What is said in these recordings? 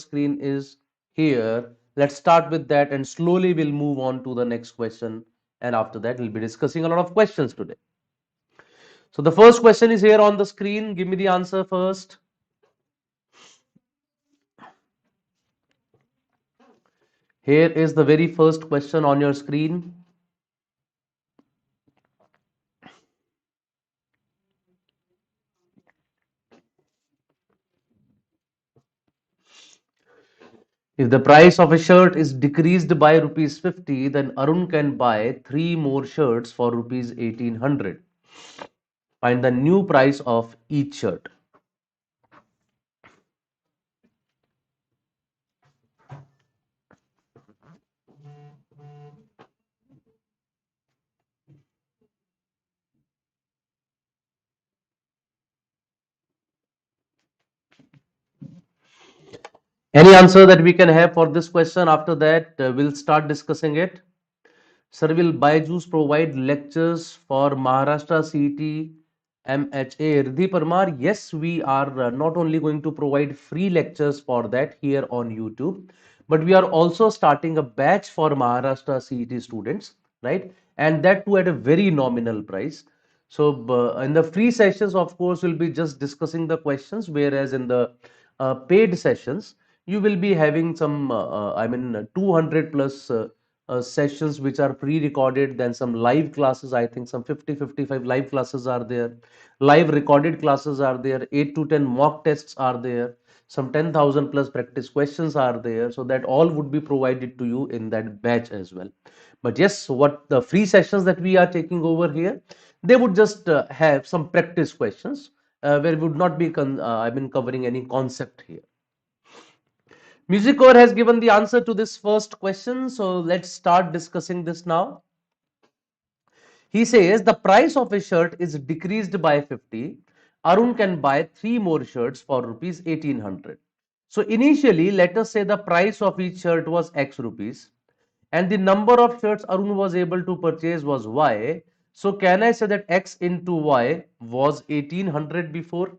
screen is here. Let's start with that and slowly we'll move on to the next question. And after that, we'll be discussing a lot of questions today. So the first question is here on the screen. Give me the answer first. Here is the very first question on your screen. If the price of a shirt is decreased by rupees 50, then Arun can buy 3 more shirts for rupees 1800. Find the new price of each shirt. Any answer that we can have for this question? After that, we'll start discussing it. Sir, will BYJU'S provide lectures for Maharashtra CET MHA Riddhi Parmar? Yes, we are not only going to provide free lectures for that here on YouTube, but we are also starting a batch for Maharashtra CET students, right? And that too at a very nominal price. So, in the free sessions, of course, we'll be just discussing the questions, whereas in the paid sessions, you will be having some, 200 plus sessions which are pre-recorded, then some live classes. I think some 50-55 live classes are there, live recorded classes are there, 8 to 10 mock tests are there, some 10,000 plus practice questions are there, so that all would be provided to you in that batch as well. But yes, what the free sessions that we are taking over here, they would just have some practice questions where we would not be covering any concept here. Music Core has given the answer to this first question, so let's start discussing this now. He says the price of a shirt is decreased by 50. Arun can buy 3 more shirts for rupees 1800. So initially, let us say the price of each shirt was X rupees and the number of shirts Arun was able to purchase was Y. So can I say that X into Y was 1800 before?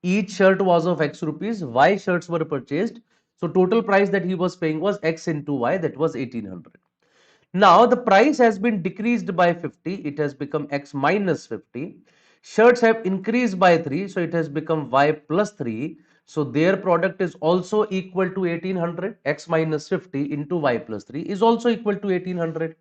Each shirt was of X rupees, Y shirts were purchased. So total price that he was paying was X into Y, that was 1800. Now the price has been decreased by 50, it has become X minus 50. Shirts have increased by 3, so it has become Y plus 3. So their product is also equal to 1800. X minus 50 into Y plus 3 is also equal to 1800.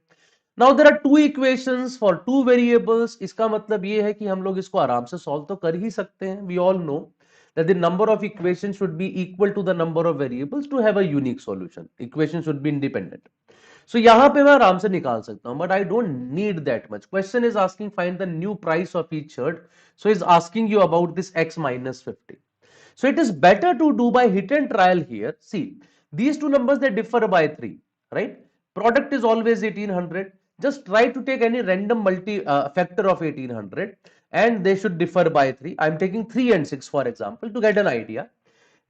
Now there are two equations for two variables. इसका मतलब ये है कि हम लोग इसको आराम से solve तो कर ही सकते हैं. We all know that the number of equations should be equal to the number of variables to have a unique solution. Equation should be independent. So यहाँ पे मैं आराम से निकाल सकता हूँ, but I don't need that much. Question is asking find the new price of each shirt. So is asking you about this X minus 50. So it is better to do by hit and trial here. See, these two numbers, they differ by 3, right? Product is always 1800. Just try to take any random factor of 1800 and they should differ by 3. I'm taking 3 and 6 for example to get an idea.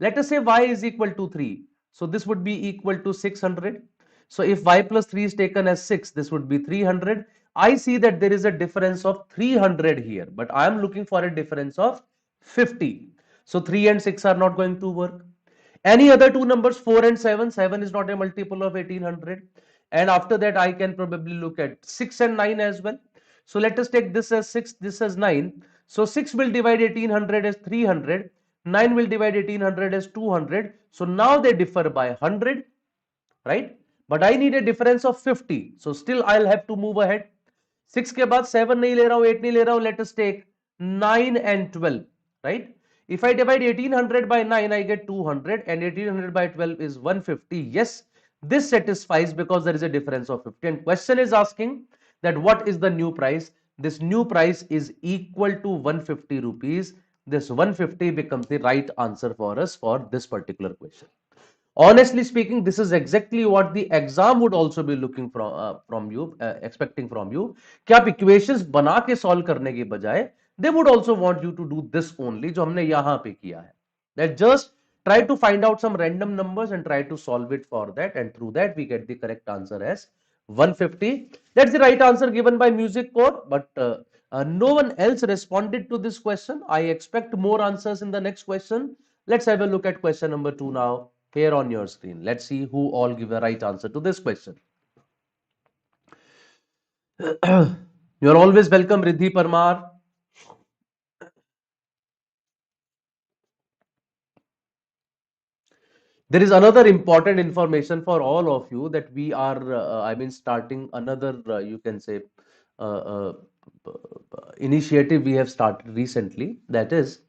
Let us say y is equal to 3. So this would be equal to 600. So if y plus 3 is taken as 6, this would be 300. I see that there is a difference of 300 here, but I am looking for a difference of 50. So 3 and 6 are not going to work. Any other two numbers, 4 and 7, 7 is not a multiple of 1800. And after that, I can probably look at 6 and 9 as well. So let us take this as 6, this as 9. So 6 will divide 1800 as 300. 9 will divide 1800 as 200. So now they differ by 100, right? But I need a difference of 50. So still I'll have to move ahead. 6 के बाद 7 नहीं ले रहा हूं, 8 नहीं ले रहा हूं. Let us take 9 and 12, right? If I divide 1800 by 9, I get 200 and 1800 by 12 is 150. Yes, this satisfies because there is a difference of 50. And question is asking that what is the new price? This new price is equal to 150 rupees. This 150 becomes the right answer for us for this particular question. Honestly speaking, this is exactly what the exam would also be looking from you, expecting from you. कि आप equations बना के solve करने के बजाय they would also want you to do this only, जो हमने यहाँ पे किया है. That just try to find out some random numbers and try to solve it for that, and through that we get the correct answer as 150. That's the right answer given by Music Core, but no one else responded to this question. I expect more answers in the next question. Let's have a look at question number 2 now here on your screen. Let's see who all give a right answer to this question. You're always welcome, Riddhi Parmar. There is another important information for all of you that we are, starting another, you can say, uh, uh, initiative we have started recently. That is,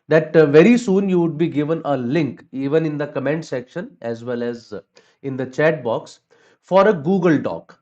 that very soon you would be given a link, even in the comment section as well as in the chat box, for a Google Doc.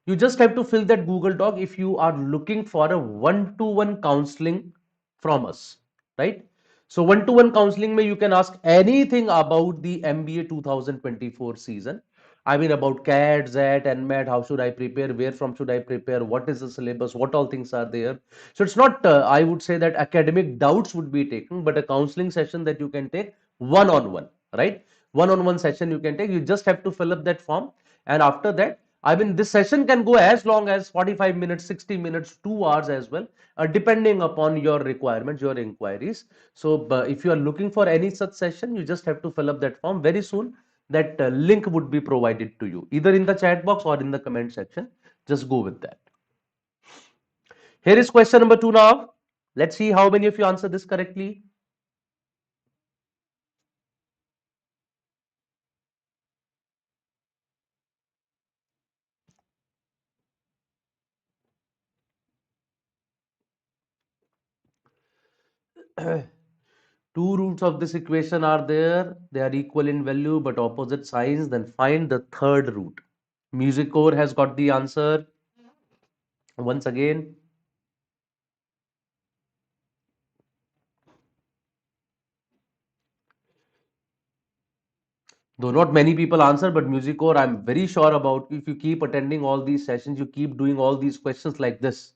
You just have to fill that Google Doc if you are looking for a one-to-one counseling from us, right? So one-to-one counseling mein you can ask anything about the MBA 2024 season. I mean about CAT, ZAT, NMAT, how should I prepare, where from should I prepare, what is the syllabus, what all things are there. So it's not, I would say that academic doubts would be taken, but a counseling session that you can take one-on-one, right? One-on-one session you can take. You just have to fill up that form, and after that, I mean, this session can go as long as 45 minutes, 60 minutes, 2 hours as well, depending upon your requirements, your inquiries. So, if you are looking for any such session, you just have to fill up that form. Very soon, that link would be provided to you, either in the chat box or in the comment section. Just go with that. Here is question number 2 now. Let's see how many of you answer this correctly. Two roots of this equation are there. They are equal in value but opposite signs. Then find the third root. Music core has got the answer. Once again, though not many people answer, but music core, I'm very sure about, if you keep attending all these sessions, you keep doing all these questions like this,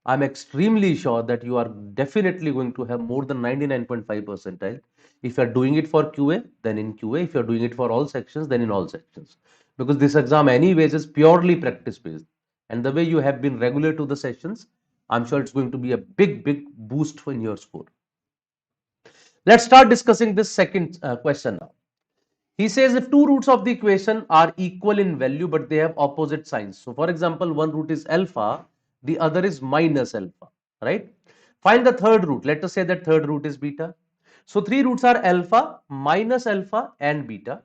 I'm extremely sure that you are definitely going to have more than 99.5 percentile. If you're doing it for QA, then in QA. If you're doing it for all sections, then in all sections. Because this exam anyways is purely practice based. And the way you have been regular to the sessions, I'm sure it's going to be a big boost in your score. Let's start discussing this second question now. He says if two roots of the equation are equal in value but they have opposite signs. So for example, one root is alpha, the other is minus alpha, right? Find the third root. Let us say that third root is beta. So three roots are alpha, minus alpha and beta.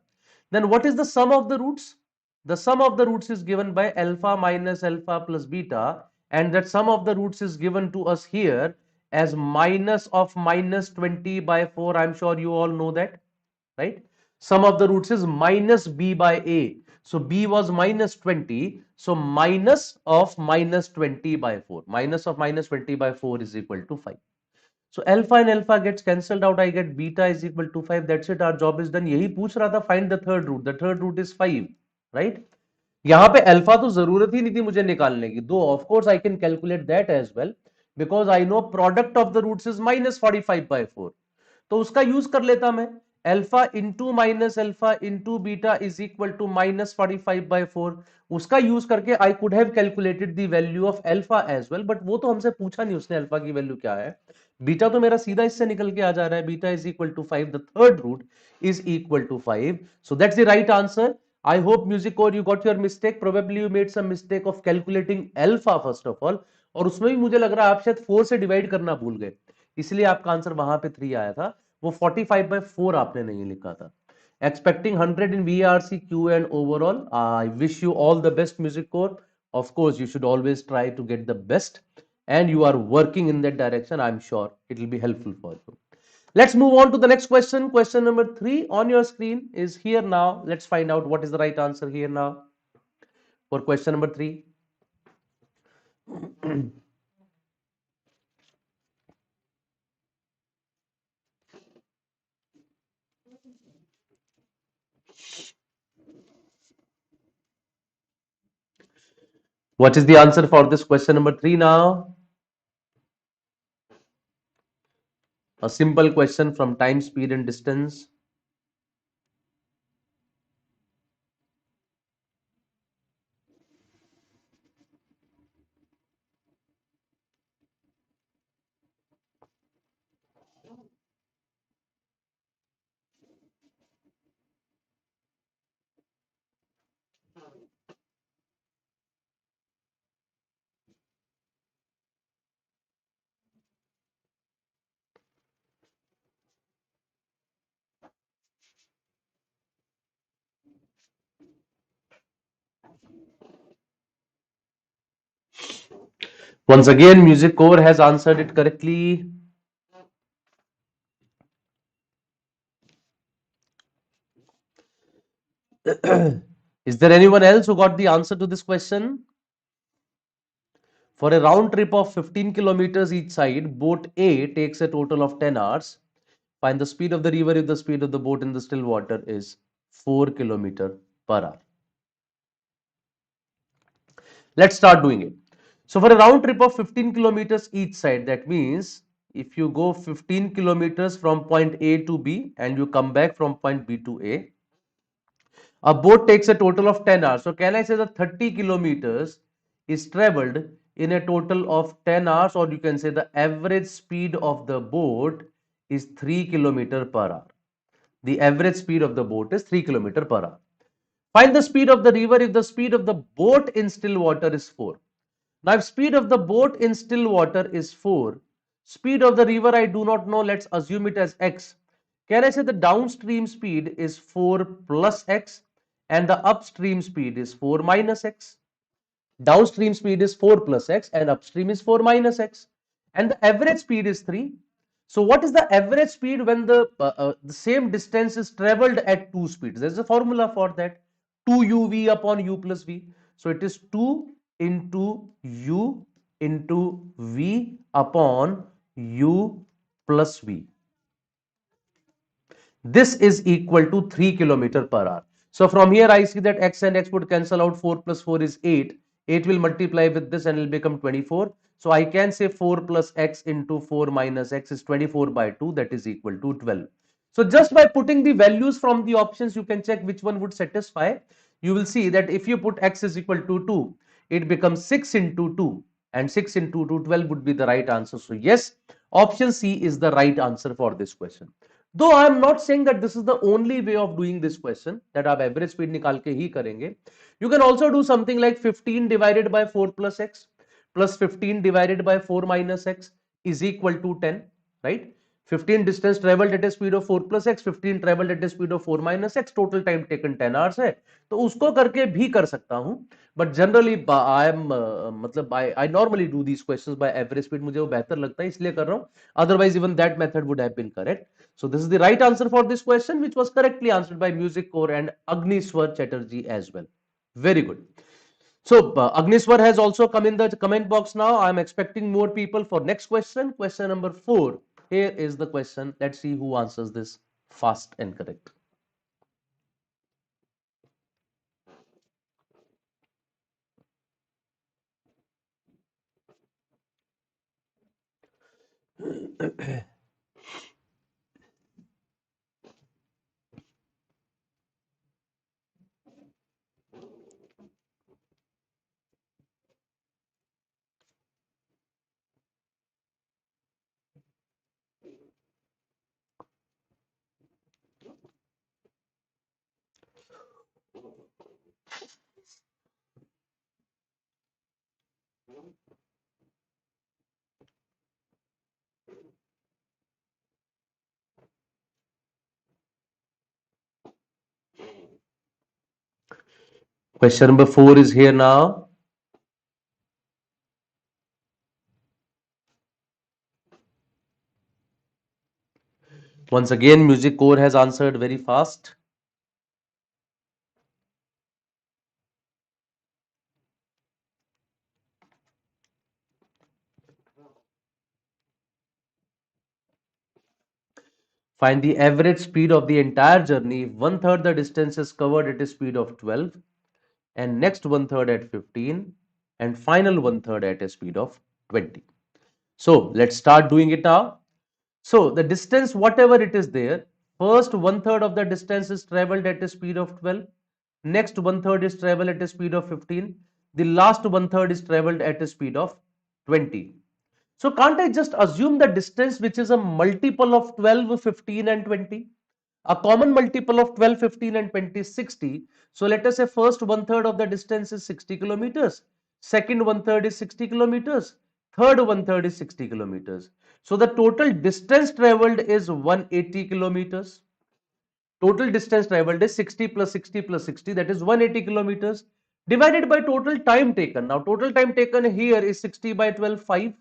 Then what is the sum of the roots? The sum of the roots is given by alpha minus alpha plus beta, and that sum of the roots is given to us here as minus of minus 20 by 4. I'm sure you all know that, right? Sum of the roots is minus b by a. So b was minus 20. So minus of minus 20 by 4. Minus of minus 20 by 4 is equal to 5. So alpha and alpha gets cancelled out. I get beta is equal to 5. That's it. Our job is done. यही पूछ रहा था. Find the third root. The third root is 5. Right? यहाँ पे alpha तो जरूरत ही नहीं थी मुझे निकालने की. Though of course I can calculate that as well because I know product of the roots is minus 45 by 4. तो उसका यूज कर लेता मैं. Alpha into minus alpha into beta is equal to minus 45 by 4. उसका use करके I could have calculated the value of alpha as well, but वो तो हमसे पूछा नहीं उसने अल्फा की वैल्यू क्या है. बीटा तो मेरा सीधा इससे निकल के आ जा रहा है. Beta is equal to 5. The third root is equal to 5. So that's the right answer. I hope music core you got your mistake. Probably you made some mistake of calculating alpha first of all. और उसमें भी मुझे लग रहा है आप शायद 4 से डिवाइड करना भूल गए, इसलिए आपका आंसर वहां पे 3 आया था. वो 45 by 4 आपने नहीं लिखा था. Expecting 100 in VRC, Q and overall. I wish you all the best, music core. Of course, you should always try to get the best, and you are working in that direction. I'm sure it will be helpful for you. Let's move on to the next question. Question number 3 on your screen is here now. Let's find out what is the right answer here now for question number 3. What is the answer for this question number 3 now? A simple question from time, speed and distance. Once again, Music Core has answered it correctly. Is there anyone else who got the answer to this question? For a round trip of 15 kilometers each side, boat A takes a total of 10 hours. Find the speed of the river if the speed of the boat in the still water is 4 kilometers per hour. Let's start doing it. So for a round trip of 15 kilometers each side, that means if you go 15 kilometers from point A to B and you come back from point B to a boat takes a total of 10 hours. So can I say that 30 kilometers is traveled in a total of 10 hours, or you can say the average speed of the boat is 3 kilometers per hour. The average speed of the boat is 3 kilometers per hour. Find the speed of the river if the speed of the boat in still water is 4. Now, if speed of the boat in still water is 4, speed of the river I do not know, let's assume it as x. Can I say the downstream speed is 4 plus x and the upstream speed is 4 minus x? Downstream speed is 4 plus x and upstream is 4 minus x. And the average speed is 3. So what is the average speed when the same distance is traveled at two speeds? There's a formula for that. 2uv upon u plus v. So it is 2 into u into v upon u plus v. This is equal to 3 kilometer per hour. So from here I see that x and x would cancel out. 4 plus 4 is 8. 8 will multiply with this and it will become 24. So I can say 4 plus x into 4 minus x is 24 by 2, that is equal to 12. So just by putting the values from the options, you can check which one would satisfy. You will see that if you put x is equal to 2, it becomes 6 into 2 and 6 into 2, 12 would be the right answer. So yes, option C is the right answer for this question. Though I am not saying that this is the only way of doing this question, that आप average speed निकाल के ही करेंगे. You can also do something like 15 divided by 4 plus x plus 15 divided by 4 minus x is equal to 10, right? 15 distance traveled at a speed of 4 plus x, 15 traveled at a speed of 4 minus x, total time taken 10 hours है. तो उसको करके भी कर सकता हूं. But generally I am मतलब I normally do these questions by average speed. मुझे वो बेहतर लगता है इसलिए कर रहा हूं. Otherwise even that method would have been correct. So this is the right answer for this question, which was correctly answered by Music Core and Agniswar Chatterjee as well. Very good. So Agniswar has also come in the comment box now. I am expecting more people for next question. Question number 4. Here is the question. Let's see who answers this fast and correct. Question number 4 is here now. Once again, Music Core has answered very fast. Find the average speed of the entire journey. 1/3 the distance is covered at a speed of 12, and next 1/3 at 15, and final 1/3 at a speed of 20. So let's start doing it now. So the distance, whatever it is there, first 1/3 of the distance is traveled at a speed of 12. Next 1/3 is traveled at a speed of 15. The last 1/3 is traveled at a speed of 20. So can't I just assume the distance which is a multiple of 12, 15 and 20? A common multiple of 12, 15 and 20 is 60. So let us say first 1/3 of the distance is 60 kilometers. Second 1/3 is 60 kilometers. Third 1/3 is 60 kilometers. So the total distance traveled is 180 kilometers. Total distance traveled is 60 plus 60 plus 60, that is 180 kilometers. divided by total time taken. Now total time taken here is 60 by 12, 5,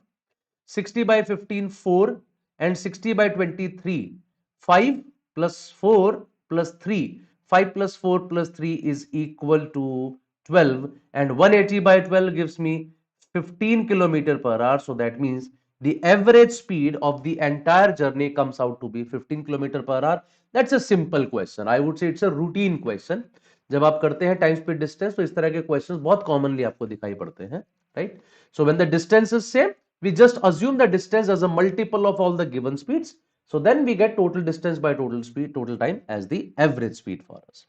60 by 15, 4, and 60 by 23, 5 plus 4 plus 3. 5 plus 4 plus 3 is equal to 12, and 180 by 12 gives me 15 kilometer per hour. So that means the average speed of the entire journey comes out to be 15 kilometer per hour. That's a simple question. I would say it's a routine question. जब आप करते हैं time speed distance तो इस तरह के questions बहुत commonly आपको दिखाई पड़ते हैं, right? So when the distance is same, we just assume the distance as a multiple of all the given speeds. So then we get total distance by total speed, total time as the average speed for us.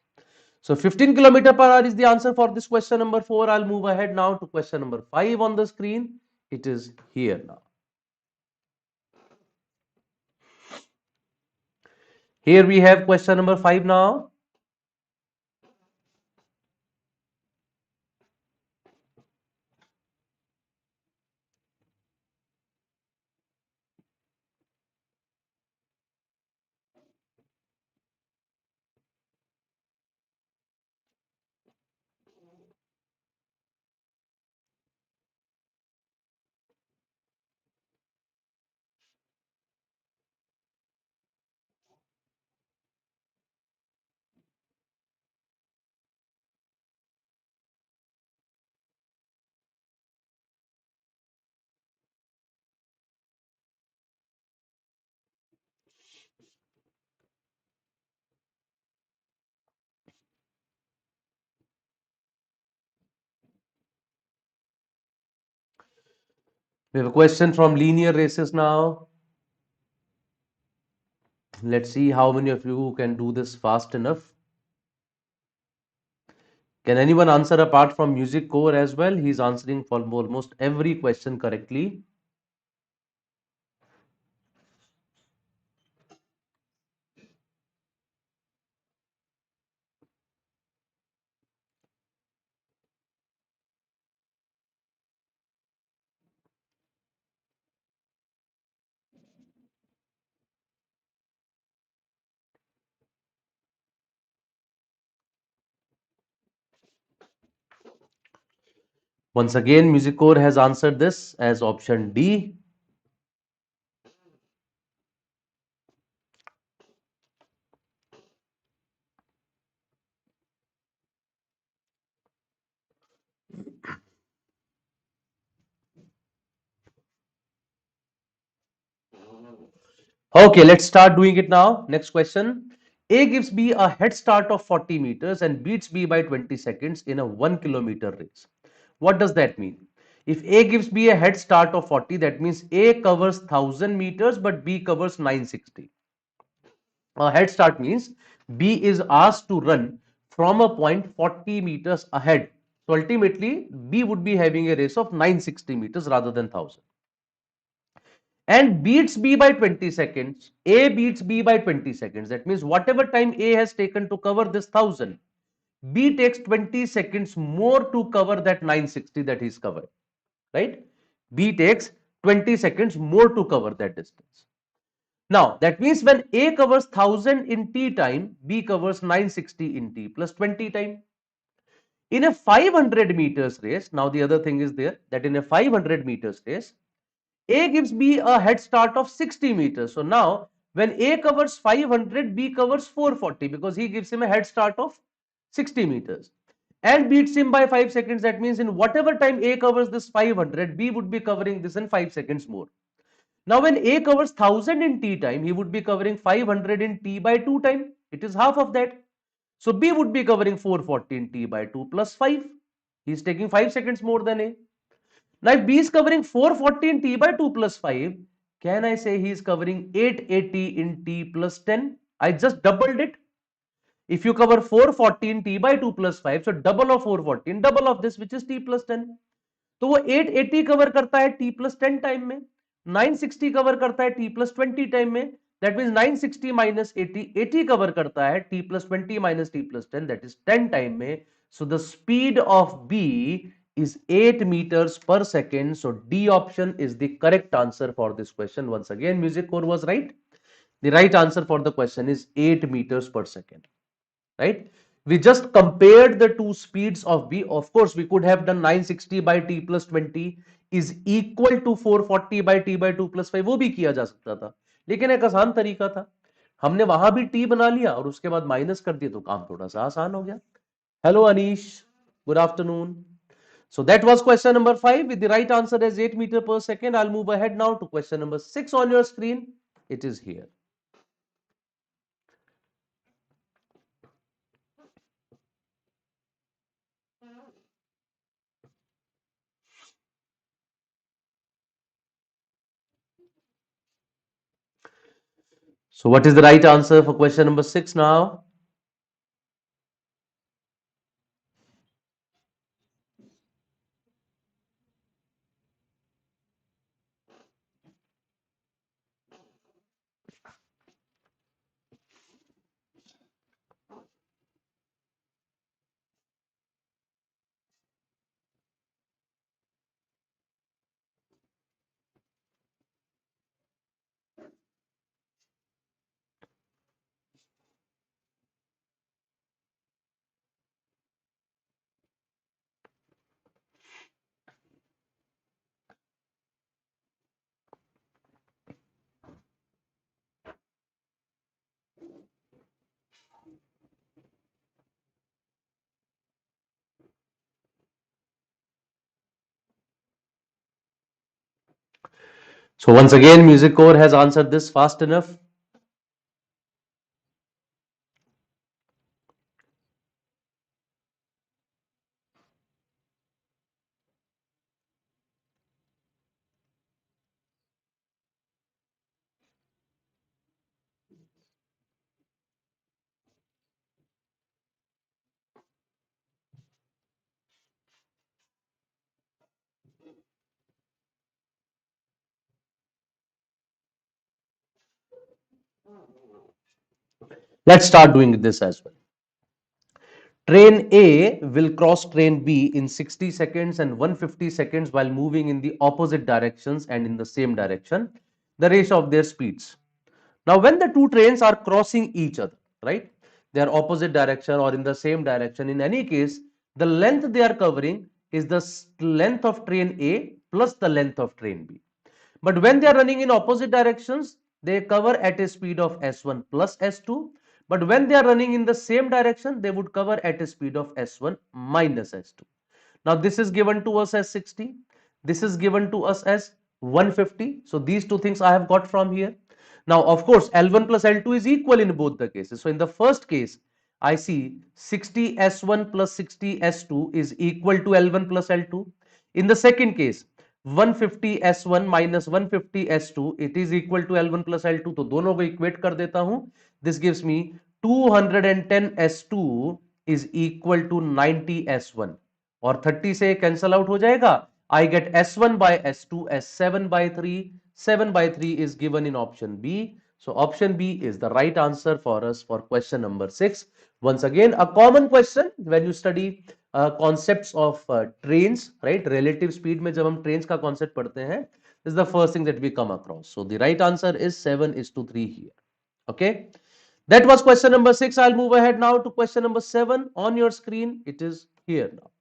So 15 kilometer per hour is the answer for this question number 4. I'll move ahead now to question number 5 on the screen. It is here now. Here we have question number 5 now. We have a question from linear races now. Let's see how many of you can do this fast enough. Can anyone answer apart from music core as well? He's answering for almost every question correctly. Once again, Music Core has answered this as option D. Okay, let's start doing it now. Next question. A gives B a head start of 40 meters and beats B by 20 seconds in a 1 kilometer race. What does that mean? If A gives B a head start of 40, that means A covers 1000 meters but B covers 960. A head start means B is asked to run from a point 40 meters ahead. So ultimately, B would be having a race of 960 meters rather than 1000. And beats B by 20 seconds. A beats B by 20 seconds. That means whatever time A has taken to cover this 1000, B takes 20 seconds more to cover that 960 that he's covered, right? B takes 20 seconds more to cover that distance. Now, that means when A covers 1000 in T time, B covers 960 in T plus 20 time. In a 500 meters race, now the other thing is there that in a 500 meters race, A gives B a head start of 60 meters. So now when A covers 500, B covers 440 because he gives him a head start of 60 meters and beats him by 5 seconds. That means in whatever time A covers this 500, B would be covering this in 5 seconds more. Now when A covers 1000 in T time, he would be covering 500 in T by 2 time. It is half of that. So B would be covering 440 in T by 2 plus 5. He is taking 5 seconds more than A. Now if B is covering 440 in T by 2 plus 5, can I say he is covering 880 in T plus 10? I just doubled it. If you cover 440 in T by 2 plus 5, so double of 440 and double of this which is T plus 10. तो वो 880 cover करता है T plus 10 time में, 960 cover करता है T plus 20 time में, that means 960 minus 80, 80 cover करता है T plus 20 minus T plus 10, that is 10 time में. So the speed of B is 8 meters per second. So D option is the correct answer for this question. Once again, Music Core was right. The right answer for the question is 8 meters per second. Right? We just compared the two speeds of b. Of course we could have done 960 by t plus 20 is equal to 440 by t by 2 plus 5, वो भी किया जा सकता था, लेकिन एक आसान तरीका था, हमने वहां भी t बना लिया और उसके बाद माइनस कर दिया, तो काम थोड़ा सा आसान हो गया. Hello Anish, good afternoon. So that was question number 5 with the right answer as 8 meter per second. I'll move ahead now to question number 6 on your screen. It is here. So what is the right answer for question number 6 now? So once again, Music Core has answered this fast enough. Let's start doing this as well. Train A will cross train B in 60 seconds and 150 seconds while moving in the opposite directions and in the same direction, the ratio of their speeds. Now, when the two trains are crossing each other, right, they are opposite direction or in the same direction, in any case, the length they are covering is the length of train A plus the length of train B. But when they are running in opposite directions, they cover at a speed of s1 plus s2. But when they are running in the same direction, they would cover at a speed of s1 minus s2. Now this is given to us as 60. This is given to us as 150. So these two things I have got from here. Now of course L1 plus L2 is equal in both the cases. So in the first case, I see 60 S1 plus 60 S2 is equal to L1 plus L2. In the second case, 150 S1 minus 150 S2 it is equal to L1 plus L2. तो दोनों को equate कर देता हूं. This gives me 210 S2 is equal to 90 S1 और 30 से cancel out हो जाएगा. I get S1 by S2 as 7 by 3. 7 by 3 is given in option B. So option B is the right answer for us for question number 6. Once again, a common question when you study concepts of trains, right? Relative speed में जब हम trains का concept पढ़ते हैं, this is the first thing that we come across. So the right answer is 7:3 here. Okay. That was question number 6. I'll move ahead now to question number 7 on your screen. It is here now.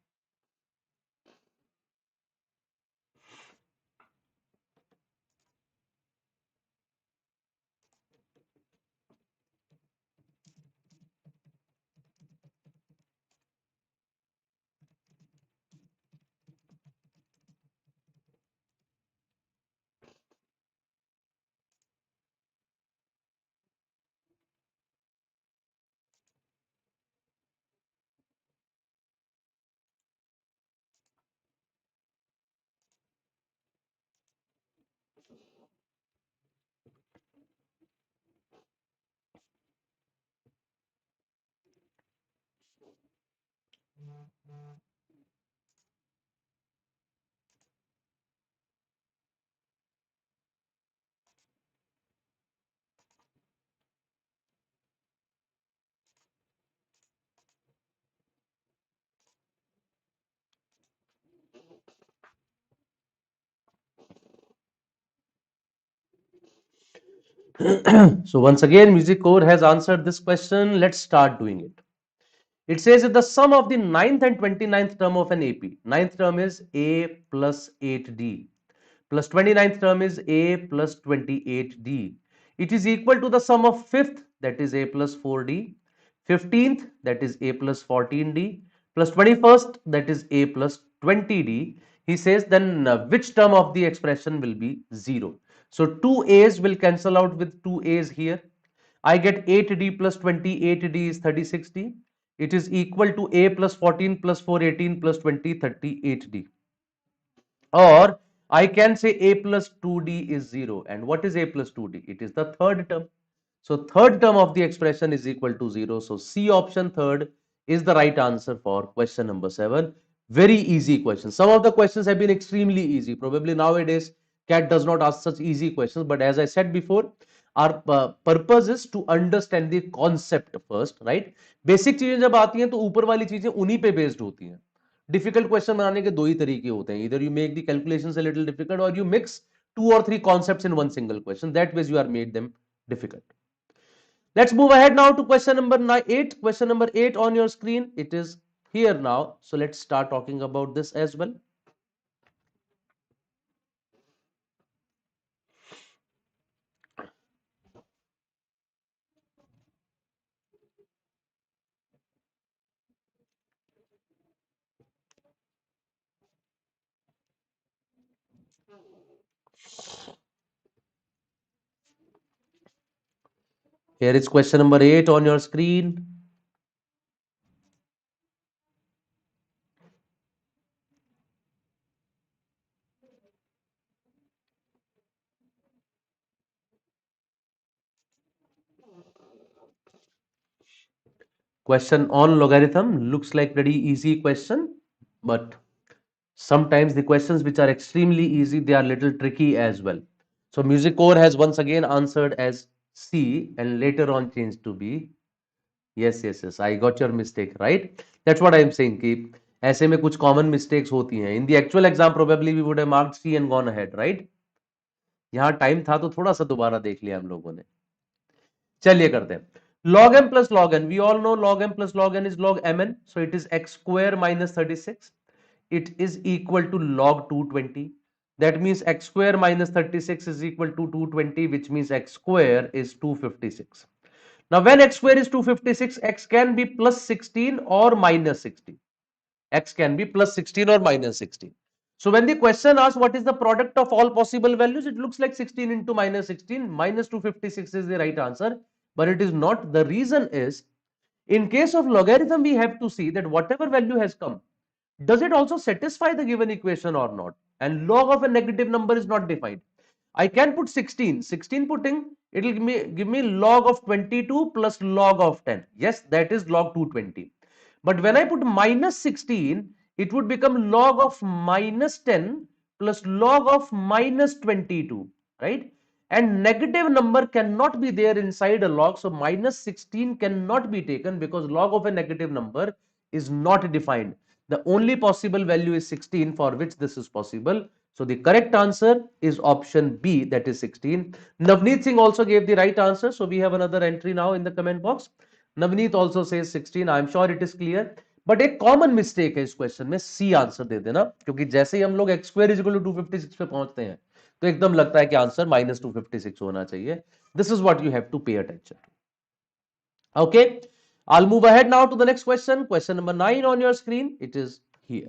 So once again, Music Core has answered this question. Let's start doing it. It says that the sum of the ninth and 29th term of an AP. Ninth term is A plus 8D plus 29th term is A plus 28D. It is equal to the sum of fifth, that is A plus 4D, 15th, that is A plus 14D, plus 21st, that is A plus 20D. He says then which term of the expression will be 0. So two A's will cancel out with two A's here. I get 8D plus 28D is 36D. It is equal to A plus 14 plus 418 plus 20, 38D. Or I can say A plus 2D is 0. And what is A plus 2D? It is the third term. So third term of the expression is equal to 0. So C option third is the right answer for question number 7. Very easy question. Some of the questions have been extremely easy. Probably nowadays CAT does not ask such easy questions. But as I said before, our purpose is to understand the concept first, right? Basic चीजें जब आती हैं तो ऊपर वाली चीजें उन्हीं पे बेस्ड होती हैं. डिफिकल्ट क्वेश्चन बनाने के दो ही तरीके होते हैं. Either you make the calculations a little difficult or you mix two or three concepts in one single question. That way you are made them difficult. Let's move ahead now to question number 8. Question number 8 on your screen. It is here now. So let's start talking about this as well. Here is question number 8 on your screen. Question on logarithm looks like pretty easy question, but sometimes the questions which are extremely easy, they are little tricky as well. So music core has once again answered as C and later on changed to B. Yes, yes, yes. I got your mistake, right? That's what I am saying कि ऐसे में कुछ common mistakes होती हैं. In the actual exam, probably we would have marked C and gone ahead, right? यहाँ time था तो थोड़ा सा दोबारा देख लिया हम लोगों ने. चलिए करते हैं. Log m plus log n. We all know log m plus log n is log mn. So it is x square minus 36. It is equal to log 220. That means x square minus 36 is equal to 220, which means x square is 256. Now, when x square is 256, x can be plus 16 or minus 16. X can be plus 16 or minus 16. So, when the question asks what is the product of all possible values, it looks like 16 into minus 16, minus 256 is the right answer, but it is not. The reason is, in case of logarithm, we have to see that whatever value has come, does it also satisfy the given equation or not? And log of a negative number is not defined. I can put 16. 16 putting, it will give me log of 22 plus log of 10. Yes, that is log 220. But when I put minus 16, it would become log of minus 10 plus log of minus 22, right? And negative number cannot be there inside a log. So minus 16 cannot be taken because log of a negative number is not defined. The only possible value is 16 for which this is possible. So the correct answer is option B, that is 16. Navneet Singh also gave the right answer. So we have another entry now in the comment box. Navneet also says 16. I am sure it is clear. But एक common mistake है इस question में, C answer दे देना, क्योंकि जैसे ही हम लोग x square is equal to 256 पे पहुंचते हैं तो एकदम लगता है कि आंसर माइनस 256 होना चाहिए. This is what you have to pay attention to. Okay, I'll move ahead now to the next question. Question number 9 on your screen. It is here.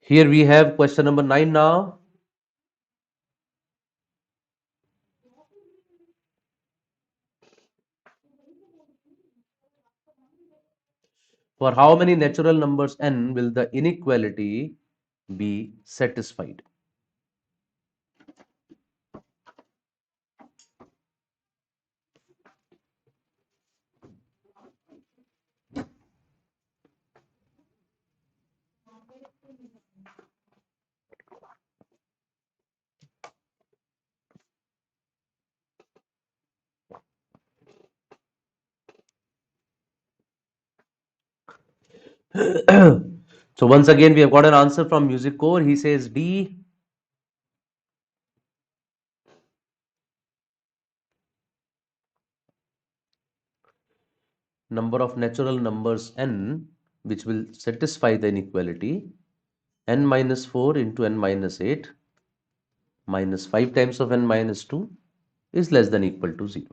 Here we have question number 9 now. For how many natural numbers n will the inequality be satisfied? So once again, we have got an answer from Music Core. He says D. Number of natural numbers n which will satisfy the inequality n minus 4 into n minus 8 minus 5 times of n minus 2 is less than equal to 0.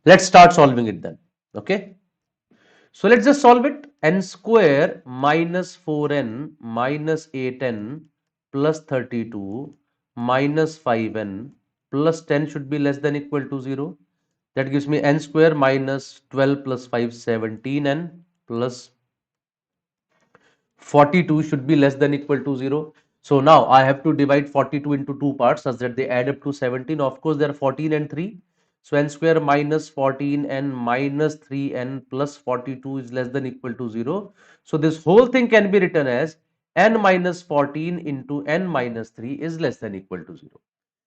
Let's start solving it then. Okay. So let's just solve it. N square minus 4n minus 8n plus 32 minus 5n plus 10 should be less than equal to 0. That gives me n square minus 12 plus 5 17n plus 42 should be less than equal to 0. So now I have to divide 42 into two parts such that they add up to 17. Of course, there are 14 and 3. So n square minus 14n minus 3n plus 42 is less than equal to 0. So this whole thing can be written as n minus 14 into n minus 3 is less than equal to 0.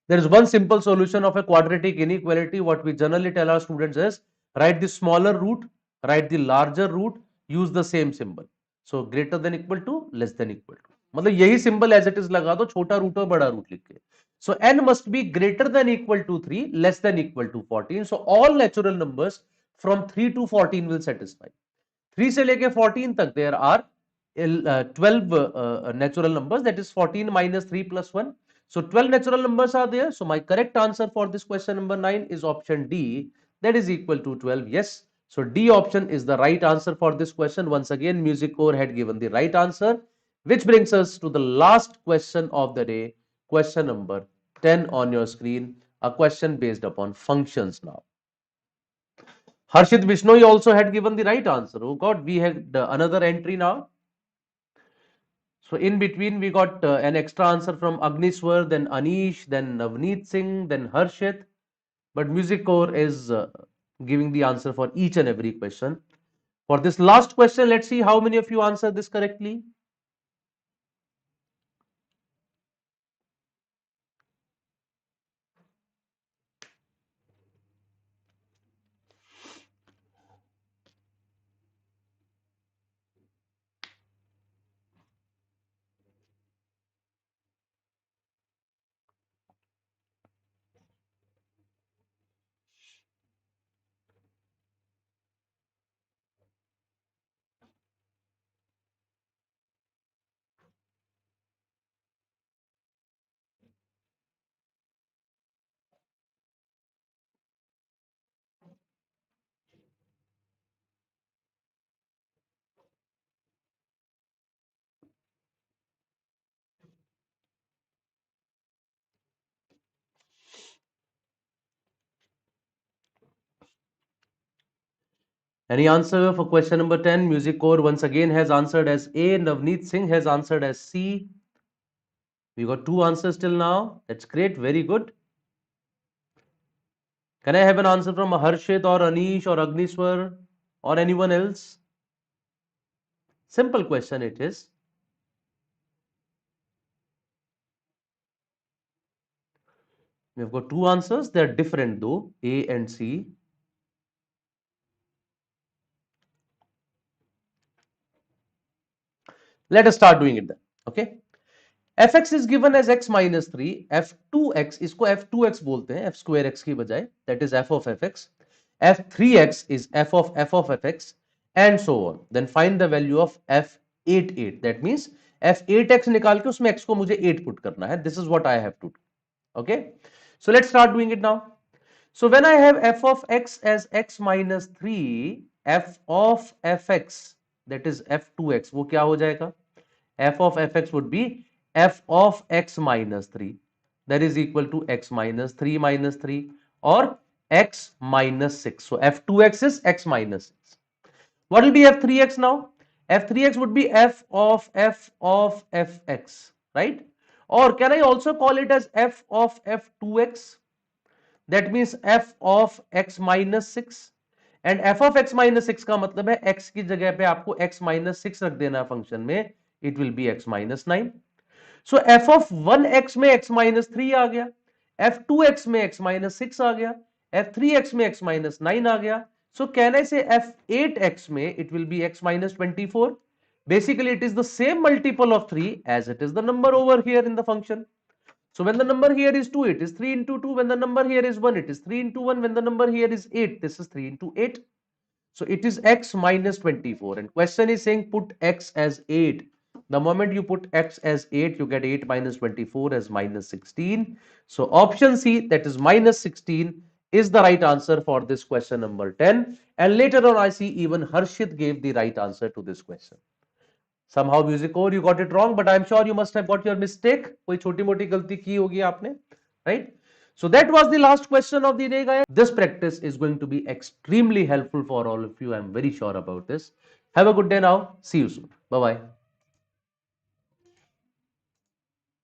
There is one simple solution of a quadratic inequality. What we generally tell our students is write the smaller root, write the larger root, use the same symbol. So greater than equal to, less than equal to. मतलब यही symbol as it is लगा दो, छोटा root और बड़ा root लिख के. So n must be greater than equal to 3, less than equal to 14. So all natural numbers from 3 to 14 will satisfy. 3 से लेके 14 तक there are 12 natural numbers, that is 14 minus 3 plus 1. So 12 natural numbers are there. So my correct answer for this question number 9 is option D, that is equal to 12. Yes. So D option is the right answer for this question. Once again, Music Core had given the right answer, which brings us to the last question of the day, question number 10 on your screen, a question based upon functions now. Harshit Bishnoi also had given the right answer. Oh God, we had another entry now. So in between, we got an extra answer from Agniswar, then Anish, then Navneet Singh, then Harshit. But Music Core is giving the answer for each and every question. For this last question, let's see how many of you answered this correctly. Any answer for question number 10? Music Core once again has answered as A. Navneet Singh has answered as C. We got two answers till now. That's great. Very good. Can I have an answer from Harshit or Anish or Agniswar or anyone else? Simple question it is. We've got two answers. They're different though, A and C. Let us start doing it then. Okay. fx is given as x minus 3, f2x, इसको f2x बोलते हैं, f square x की बजाय, that is f of fx. f3x is f of fx, and so on. Then find the value of f88. That means f8x निकाल के उसमें x को मुझे 8 put करना है. This is what I have to do. Okay. So let's start doing it now. So when I have f of x as x minus 3, f of fx, that is f2x, वो क्या हो जाएगा? F of fx would be f of x minus 3, that is equal to x minus 3 minus 3 or x minus 6. So f2x is x minus 6. What will be f3x now? f3x would be f of fx, right? Or can I also call it as f of f2x? That means f of x minus 6. And f of x minus 6 का मतलब है x की जगह पे आपको x minus 6 रख देना function में, it will be x minus 9. So f of 1x में x minus 3 आ गया, f2x में x minus 6 आ गया, f3x में x minus 9 आ गया. So can I say f8x में it will be x minus 24? Basically it is the same multiple of 3 as it is the number over here in the function. So when the number here is 2, it is 3 into 2. When the number here is 1, it is 3 into 1. When the number here is 8, this is 3 into 8. So it is x minus 24. And question is saying put x as 8. The moment you put x as 8, you get 8 minus 24 as minus 16. So option C, that is minus 16, is the right answer for this question number 10. And later on, I see even Harshit gave the right answer to this question. Somehow music or you got it wrong, but I'm sure you must have got your mistake. कोई छोटी मोटी गलती की होगी आपने, right? So that was the last question of the day, guys. This practice is going to be extremely helpful for all of you. I'm very sure about this. Have a good day now. See you soon. Bye bye.